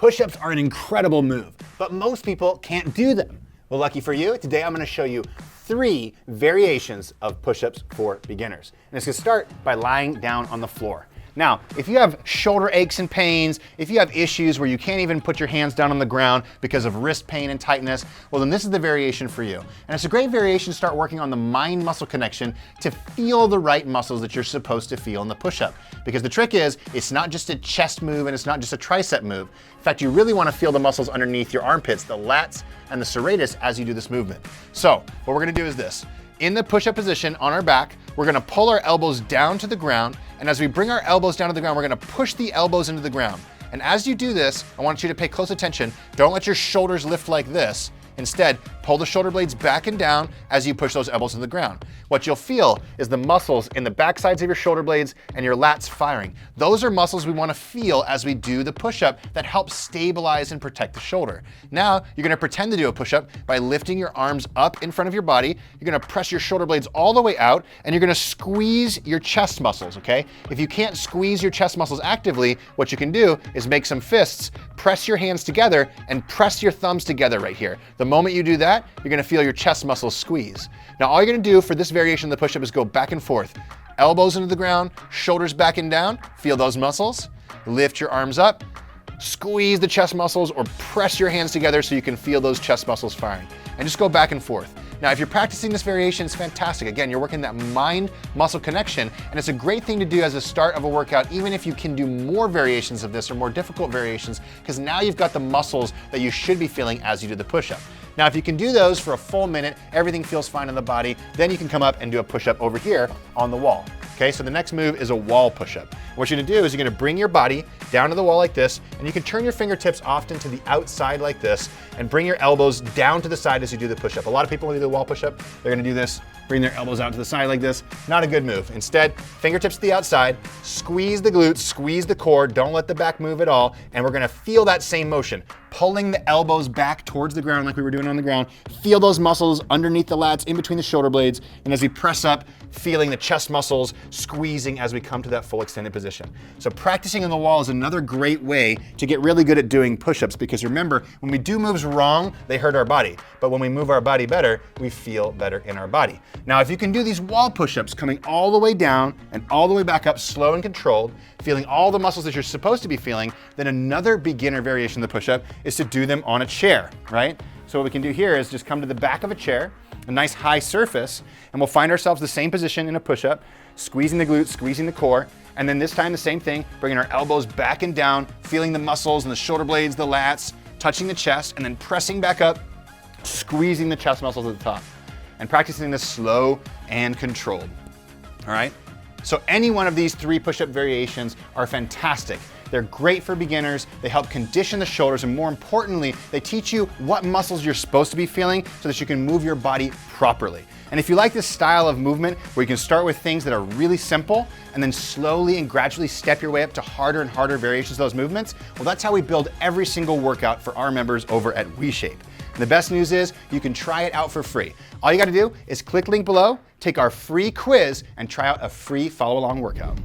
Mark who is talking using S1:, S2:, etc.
S1: Push-ups are an incredible move, but most people can't do them. Well, lucky for you, today I'm gonna show you 3 variations of push-ups for beginners. And it's gonna start by lying down on the floor. Now, if you have shoulder aches and pains, if you have issues where you can't even put your hands down on the ground because of wrist pain and tightness, well then this is the variation for you. And it's a great variation to start working on the mind-muscle connection to feel the right muscles that you're supposed to feel in the push-up. Because the trick is, it's not just a chest move and it's not just a tricep move. In fact, you really wanna feel the muscles underneath your armpits, the lats and the serratus as you do this movement. So, what we're gonna do is this. In the push-up position on our back, we're gonna pull our elbows down to the ground, and as we bring our elbows down to the ground, we're gonna push the elbows into the ground. And as you do this, I want you to pay close attention. Don't let your shoulders lift like this. Instead, pull the shoulder blades back and down as you push those elbows to the ground. What you'll feel is the muscles in the back sides of your shoulder blades and your lats firing. Those are muscles we want to feel as we do the push-up that helps stabilize and protect the shoulder. Now, you're going to pretend to do a push-up by lifting your arms up in front of your body. You're going to press your shoulder blades all the way out, and you're going to squeeze your chest muscles, okay? If you can't squeeze your chest muscles actively, what you can do is make some fists, press your hands together, and press your thumbs together right here. The moment you do that, you're gonna feel your chest muscles squeeze. Now, all you're gonna do for this variation of the push-up is go back and forth. Elbows into the ground, shoulders back and down, feel those muscles. Lift your arms up, squeeze the chest muscles, or press your hands together so you can feel those chest muscles firing. And just go back and forth. Now, if you're practicing this variation, it's fantastic. Again, you're working that mind-muscle connection, and it's a great thing to do as a start of a workout, even if you can do more variations of this or more difficult variations, because now you've got the muscles that you should be feeling as you do the push-up. Now, if you can do those for a full minute, everything feels fine in the body, then you can come up and do a push-up over here on the wall. Okay, so the next move is a wall push-up. What you're gonna do is you're gonna bring your body down to the wall like this, and you can turn your fingertips often to the outside like this, and bring your elbows down to the side as you do the push-up. A lot of people when they do the wall push-up, they're gonna do this, bring their elbows out to the side like this. Not a good move. Instead, fingertips to the outside, squeeze the glutes, squeeze the core, don't let the back move at all, and we're gonna feel that same motion. Pulling the elbows back towards the ground like we were doing on the ground. Feel those muscles underneath the lats, in between the shoulder blades, and as we press up, feeling the chest muscles squeezing as we come to that full extended position. So practicing on the wall is another great way to get really good at doing push-ups, because remember, when we do moves wrong, they hurt our body. But when we move our body better, we feel better in our body. Now, if you can do these wall push-ups coming all the way down and all the way back up, slow and controlled, feeling all the muscles that you're supposed to be feeling, then another beginner variation of the push-up is to do them on a chair, right? So what we can do here is just come to the back of a chair, a nice high surface, and we'll find ourselves the same position in a push-up, squeezing the glutes, squeezing the core, and then this time the same thing, bringing our elbows back and down, feeling the muscles and the shoulder blades, the lats, touching the chest, and then pressing back up, squeezing the chest muscles at the top, and practicing this slow and controlled, all right? So any one of these 3 push-up variations are fantastic. They're great for beginners, they help condition the shoulders, and more importantly, they teach you what muscles you're supposed to be feeling so that you can move your body properly. And if you like this style of movement where you can start with things that are really simple and then slowly and gradually step your way up to harder and harder variations of those movements, well, that's how we build every single workout for our members over at WeShape. And the best news is you can try it out for free. All you gotta do is click link below, take our free quiz, and try out a free follow-along workout.